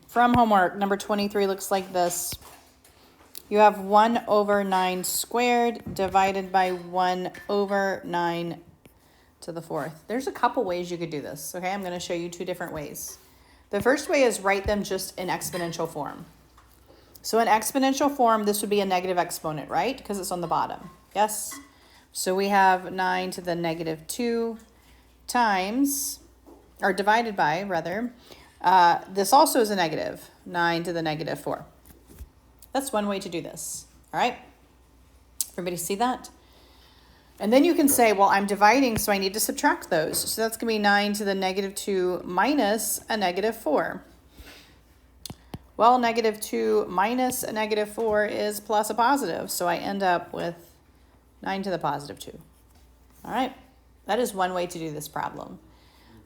From homework, number 23 looks like this. You have 1 over 9 squared divided by 1 over 9 to the 4th. There's a couple ways you could do this, okay? I'm going to show you two different ways. The first way is write them just in exponential form. So in exponential form, this would be a negative exponent, right? Because it's on the bottom, yes? So we have 9 to the negative 2 times, or divided by, rather, this also is a negative, 9 to the negative 4. That's one way to do this, all right? Everybody see that? And then you can say, well, I'm dividing, so I need to subtract those. So that's going to be 9 to the negative 2 minus a negative 4. Well, negative 2 minus a negative 4 is plus a positive, so I end up with 9 to the positive 2. All right, that is one way to do this problem.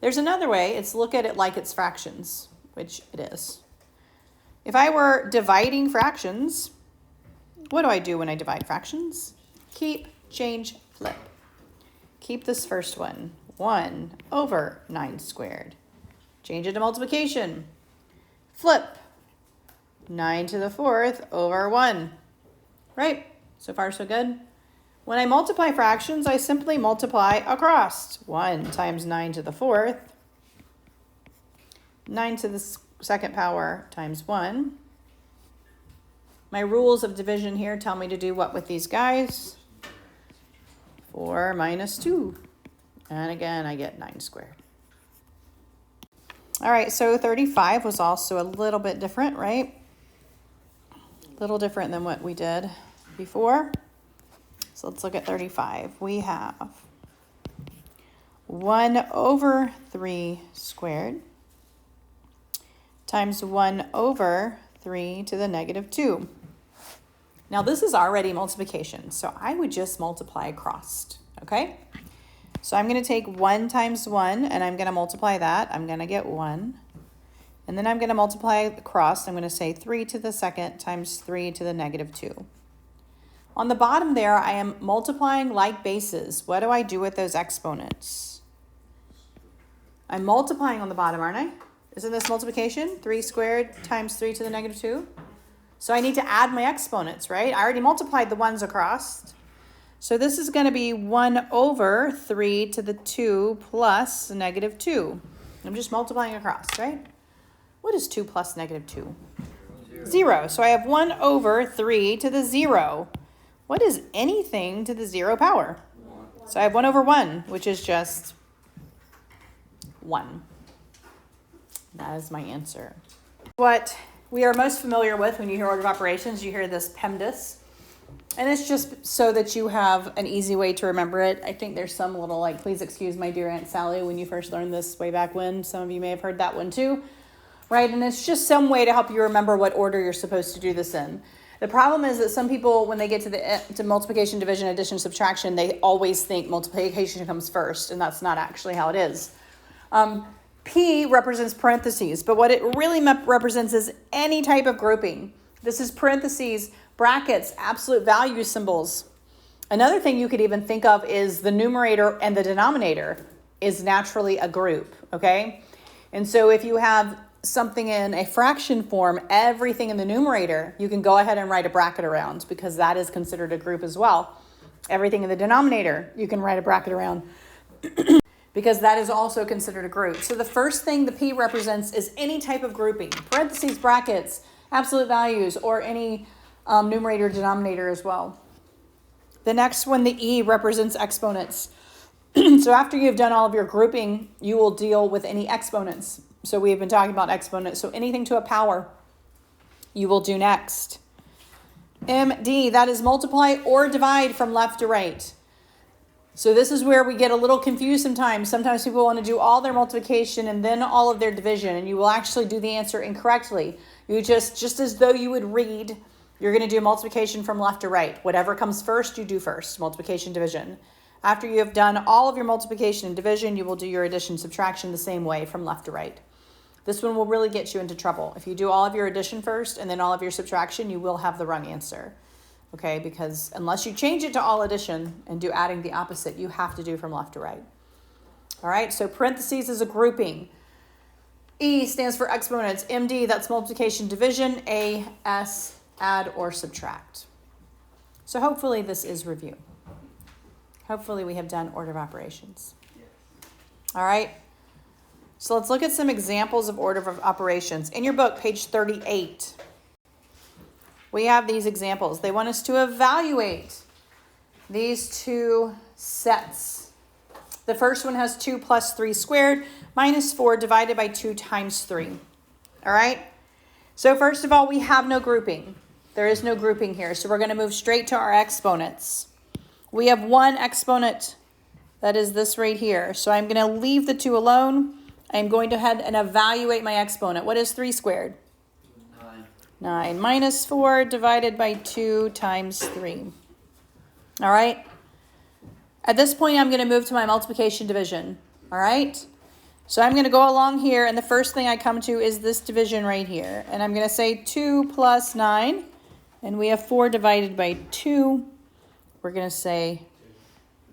There's another way, it's look at it like it's fractions, which it is. If I were dividing fractions, what do I do when I divide fractions? Keep, change, flip. Keep this first one, 1 over 9 squared. Change it to multiplication. Flip, 9 to the 4th over 1. Right? So far, so good. When I multiply fractions, I simply multiply across. 1 times 9 to the 4th. 9 to the second power times 1. My rules of division here tell me to do what with these guys? 4 minus 2. And again, I get 9 squared. All right, so 35 was also a little bit different, right? A little different than what we did before. So let's look at 35. We have 1 over 3 squared times 1 over 3 to the negative 2. Now this is already multiplication, so I would just multiply across, okay? So I'm going to take 1 times 1, and I'm going to multiply that. I'm going to get 1. And then I'm going to multiply across. I'm going to say 3 to the second times 3 to the negative 2. On the bottom there, I am multiplying like bases. What do I do with those exponents? I'm multiplying on the bottom, aren't I? Isn't this multiplication? 3 squared times 3 to the negative 2. So I need to add my exponents, right? I already multiplied the ones across. So this is going to be 1 over 3 to the 2 plus negative 2. I'm just multiplying across, right? What is 2 plus negative 2? 0. So I have 1 over 3 to the 0. What is anything to the 0 power? So I have 1 over 1, which is just 1. That is my answer. What we are most familiar with when you hear order of operations, you hear this Pemdas. And it's just so that you have an easy way to remember it. I think there's some little like, please excuse my dear Aunt Sally when you first learned this way back when. Some of you may have heard that one too, right? And it's just some way to help you remember what order you're supposed to do this in. The problem is that some people, when they get to multiplication, division, addition, subtraction, they always think multiplication comes first, and that's not actually how it is. P represents parentheses, but what it really represents is any type of grouping. This is parentheses, brackets, absolute value symbols. Another thing you could even think of is the numerator and the denominator is naturally a group, okay? And so if you have something in a fraction form, everything in the numerator, you can go ahead and write a bracket around because that is considered a group as well. Everything in the denominator, you can write a bracket around because that is also considered a group. So the first thing the P represents is any type of grouping, parentheses, brackets, absolute values, or any numerator, denominator as well. The next one, the E, represents exponents. So after you've done all of your grouping, you will deal with any exponents. So we have been talking about exponents. So anything to a power, you will do next. MD, that is multiply or divide from left to right. So this is where we get a little confused sometimes. Sometimes people want to do all their multiplication and then all of their division, and you will actually do the answer incorrectly. You just as though you would read, you're going to do multiplication from left to right. Whatever comes first, you do first, multiplication, division. After you have done all of your multiplication and division, you will do your addition, subtraction the same way from left to right. This one will really get you into trouble. If you do all of your addition first and then all of your subtraction, you will have the wrong answer. Okay, because unless you change it to all addition and do adding the opposite, you have to do from left to right. All right, so parentheses is a grouping. E stands for exponents. MD, that's multiplication, division. AS, add or subtract. So hopefully this is review. Hopefully we have done order of operations. All right. So let's look at some examples of order of operations. In your book, page 38, we have these examples. They want us to evaluate these two sets. The first one has 2 plus 3 squared minus 4 divided by 2 times 3. All right? So first of all, we have no grouping. There is no grouping here. So we're going to move straight to our exponents. We have one exponent. That is this right here. So I'm going to leave the 2 alone. I'm going to head and evaluate my exponent. What is 3 squared? 9 minus 4 divided by 2 times 3. All right? At this point, I'm going to move to my multiplication division. All right? So I'm going to go along here, and the first thing I come to is this division right here. And I'm going to say 2 plus 9, and we have 4 divided by 2. We're going to say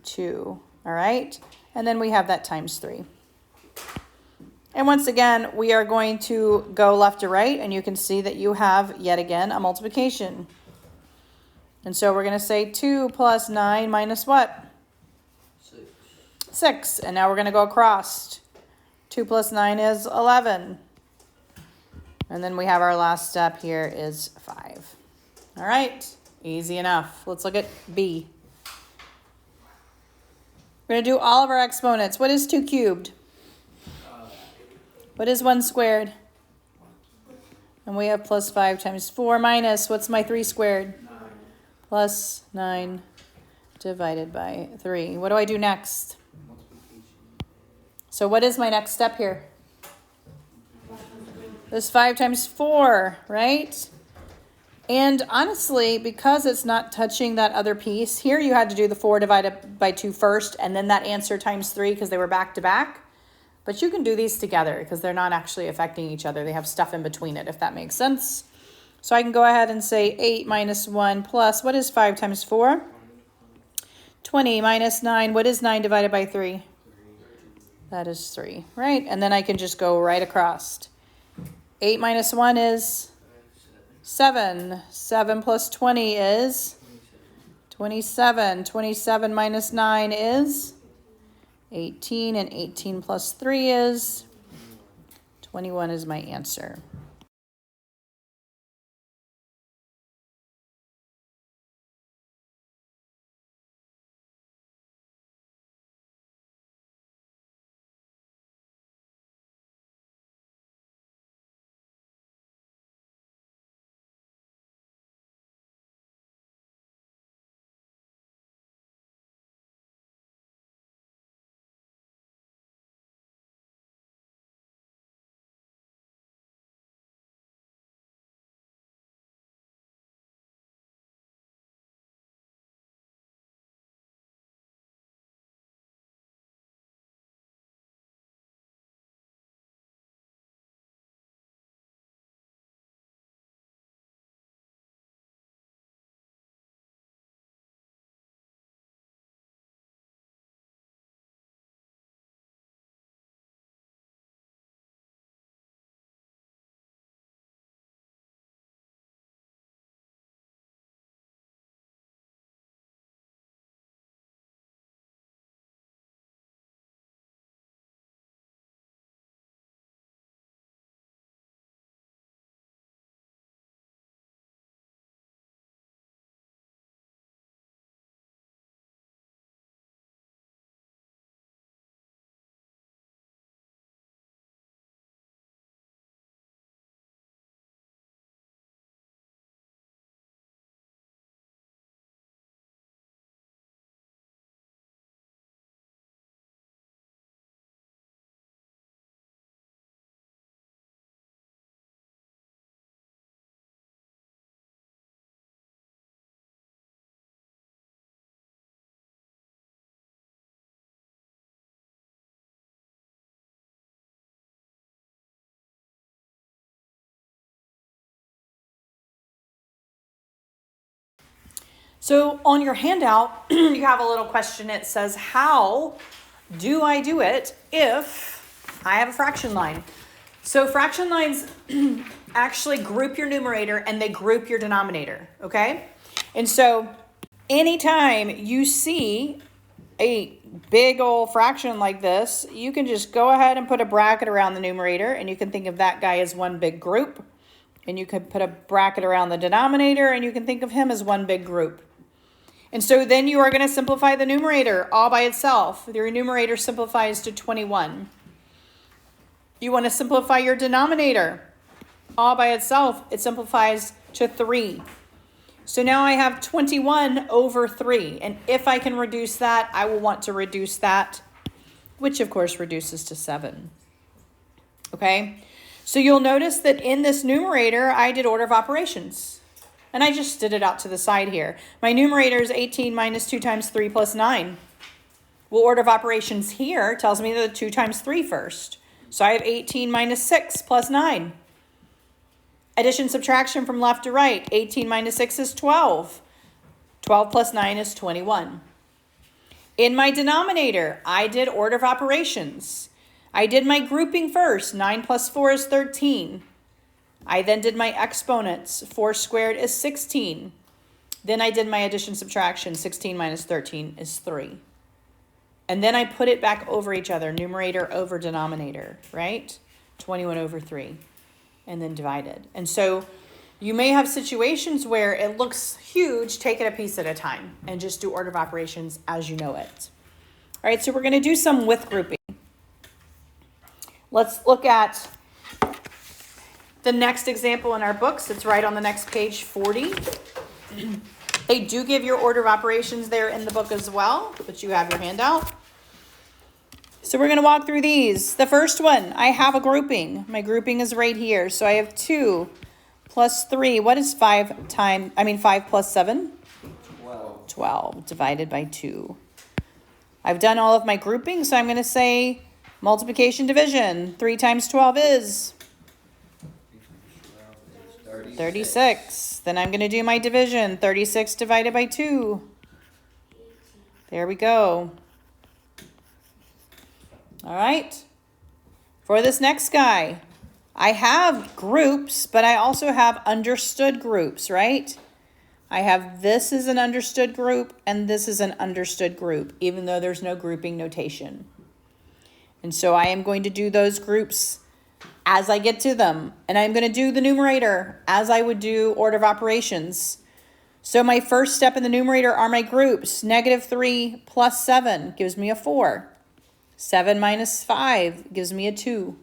2. All right? And then we have that times 3. And once again, we are going to go left to right, and you can see that you have, yet again, a multiplication. And so we're going to say 2 plus 9 minus what? 6. And now we're going to go across. 2 plus 9 is 11. And then we have our last step here is 5. All right, easy enough. Let's look at B. We're going to do all of our exponents. What is 2 cubed? What is 1 squared? And we have plus 5 times 4 minus, what's my 3 squared? 9. Plus 9 divided by 3. What do I do next? So what is my next step here? This 5 times 4, right? And honestly, because it's not touching that other piece, here you had to do the 4 divided by 2 first, and then that answer times 3 because they were back to back. But you can do these together because they're not actually affecting each other. They have stuff in between it, if that makes sense. So I can go ahead and say 8 minus 1 plus, what is 5 times 4? 20 minus 9, what is 9 divided by 3? That is 3, right? And then I can just go right across. 8 minus 1 is 7. 7 plus 20 is 27. 27 minus 9 is 18, and 18 plus 3 is 21 is my answer. So on your handout, you have a little question. It says, how do I do it if I have a fraction line? So fraction lines actually group your numerator and they group your denominator, okay? And so anytime you see a big old fraction like this, you can just go ahead and put a bracket around the numerator, and you can think of that guy as one big group. And you could put a bracket around the denominator, and you can think of him as one big group. And so then you are going to simplify the numerator all by itself. Your numerator simplifies to 21. You want to simplify your denominator all by itself. It simplifies to 3. So now I have 21 over 3. And if I can reduce that, I will want to reduce that, which of course reduces to 7. Okay? So you'll notice that in this numerator, I did order of operations. And I just did it out to the side here. My numerator is 18 minus 2 times 3 plus 9. Well, order of operations here tells me the 2 times 3 first. So I have 18 minus 6 plus 9. Addition, subtraction from left to right. 18 minus 6 is 12. 12 plus 9 is 21. In my denominator, I did order of operations. I did my grouping first. 9 plus 4 is 13. I then did my exponents. 4 squared is 16. Then I did my addition, subtraction. 16 minus 13 is 3. And then I put it back over each other. Numerator over denominator, right? 21 over 3. And then divided. And so you may have situations where it looks huge. Take it a piece at a time and just do order of operations as you know it. All right, so we're going to do some with grouping. Let's look at the next example in our books. It's right on the next page, 40. They do give your order of operations there in the book as well, but you have your handout. So we're going to walk through these. The first one, I have a grouping. My grouping is right here. So I have 2 plus 3. What is 5 plus 7? 12. 12 divided by 2. I've done all of my grouping, so I'm going to say multiplication, division. 3 times 12 is 36. Then I'm going to do my division. 36 divided by 2. There we go. All right. For this next guy, I have groups, but I also have understood groups, right? I have this is an understood group and this is an understood group, even though there's no grouping notation. And so I am going to do those groups as I get to them. And I'm going to do the numerator as I would do order of operations. So my first step in the numerator are my groups. -3 plus 7 gives me a 4. 7 minus 5 gives me a 2,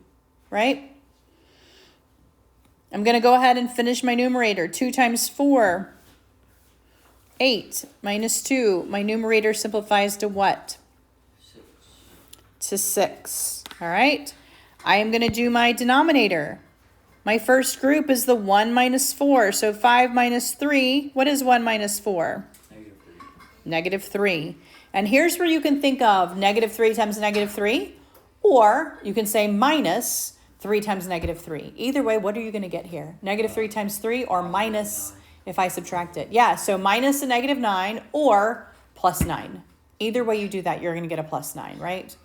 right? I'm going to go ahead and finish my numerator. 2 times 4, 8 minus 2. My numerator simplifies to what? 6. To 6. All right. I am going to do my denominator. My first group is the 1 minus 4. So 5 minus 3. What is 1 minus 4? -3. And here's where you can think of -3 times -3. Or you can say minus 3 times -3. Either way, what are you going to get here? -3 times 3 or minus if I subtract it. Yeah, so minus a -9 or plus 9. Either way you do that, you're going to get a plus 9, right?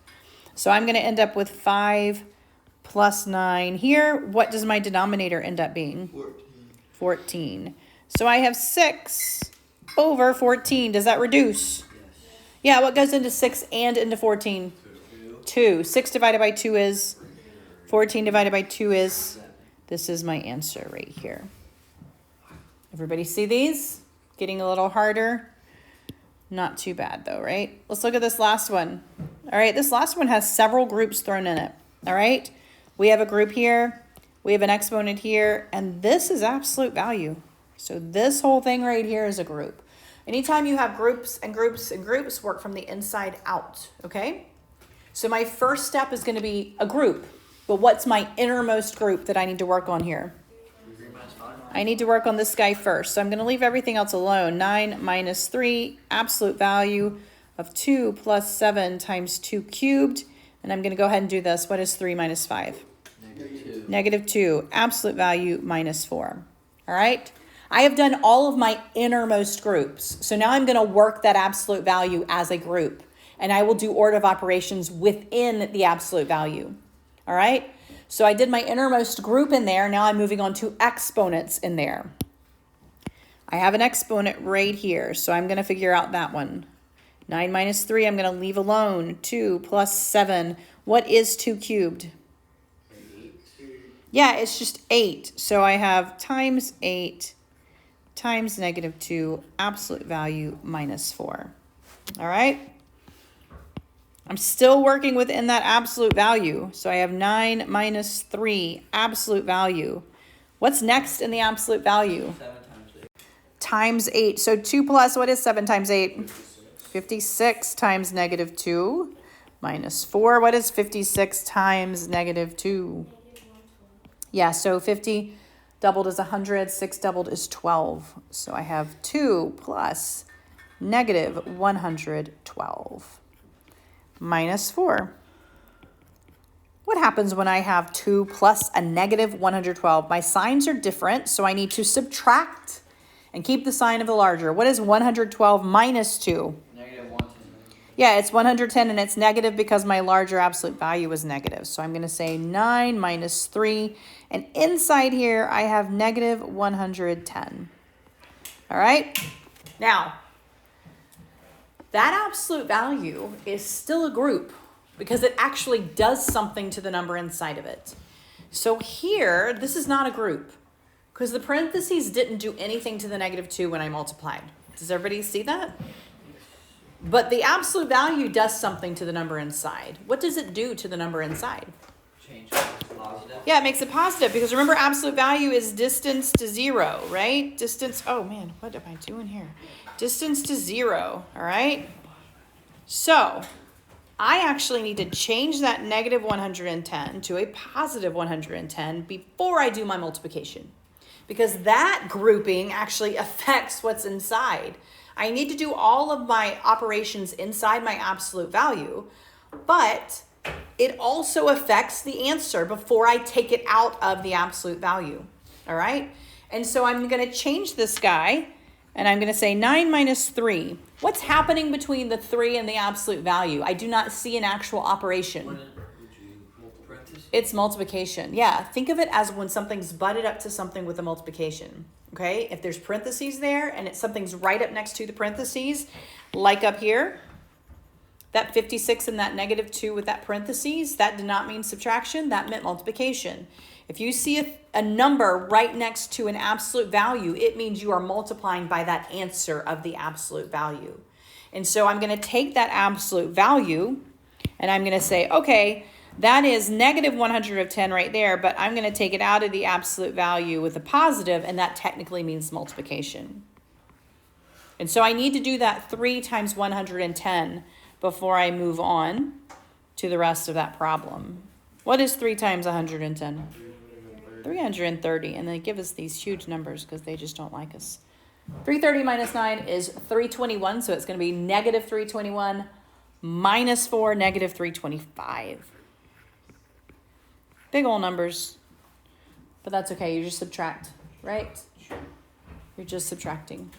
So I'm going to end up with 5 plus 9 here. What does my denominator end up being? 14. So I have 6 over 14. Does that reduce? Yeah, what goes into 6 and into 14? 2. 6 divided by 2 is? 14 divided by 2 is? This is my answer right here. Everybody see these? Getting a little harder. Not too bad though, right? Let's look at this last one. All right, this last one has several groups thrown in it. All right, we have a group here. We have an exponent here. And this is absolute value. So this whole thing right here is a group. Anytime you have groups and groups and groups, work from the inside out, okay? So my first step is going to be a group. But what's my innermost group that I need to work on here? I need to work on this guy first. So I'm going to leave everything else alone. 9 minus 3, absolute value of 2 plus 7 times 2 cubed. And I'm going to go ahead and do this. What is 3 minus 5? -2. Absolute value minus 4. All right? I have done all of my innermost groups. So now I'm going to work that absolute value as a group. And I will do order of operations within the absolute value. All right? So I did my innermost group in there. Now I'm moving on to exponents in there. I have an exponent right here, so I'm going to figure out that one. 9 minus 3, I'm going to leave alone. 2 plus 7. What is 2 cubed? 8. Yeah, it's just 8. So I have times 8 times negative 2, absolute value minus 4. All right? I'm still working within that absolute value. So I have 9 minus 3, absolute value. What's next in the absolute value? 7 times 8. Times 8. So 2 plus, what is 7 times 8? 56 times negative 2 minus 4. What is 56 times negative 2? Yeah, so 50 doubled is 100. 6 doubled is 12. So I have 2 plus negative 112 minus 4. What happens when I have 2 plus a negative 112? My signs are different, so I need to subtract and keep the sign of the larger. What is 112 minus 2? Negative 110. Yeah, it's 110 and it's negative because my larger absolute value is negative. So I'm going to say 9 minus 3. And inside here, I have negative 110. All right? Now, that absolute value is still a group because it actually does something to the number inside of it. So here, this is not a group because the parentheses didn't do anything to the negative 2 when I multiplied. Does everybody see that? But the absolute value does something to the number inside. What does it do to the number inside? Change it to positive. Yeah, it makes it positive because remember absolute value is distance to 0, right? Distance, oh man, what am I doing here? Distance to 0, all right? So I actually need to change that negative 110 to a positive 110 before I do my multiplication because that grouping actually affects what's inside. I need to do all of my operations inside my absolute value, but it also affects the answer before I take it out of the absolute value, all right? And so I'm going to change this guy, and I'm going to say 9 minus 3. What's happening between the 3 and the absolute value? I do not see an actual operation. Would you multiply? It's multiplication. Yeah, think of it as when something's butted up to something with a multiplication. Okay, if there's parentheses there and something's right up next to the parentheses, like up here, that 56 and that negative 2 with that parentheses, that did not mean subtraction, that meant multiplication. If you see a number right next to an absolute value, it means you are multiplying by that answer of the absolute value. And so I'm going to take that absolute value and I'm going to say, okay, that is negative 110 right there, but I'm going to take it out of the absolute value with a positive, and that technically means multiplication. And so I need to do that 3 times 110 before I move on to the rest of that problem. What is 3 times 110? 330, and they give us these huge numbers because they just don't like us. 330 minus 9 is 321, so it's going to be negative 321 minus 4, negative 325. Big old numbers, but that's okay. You just subtract, right? You're just subtracting.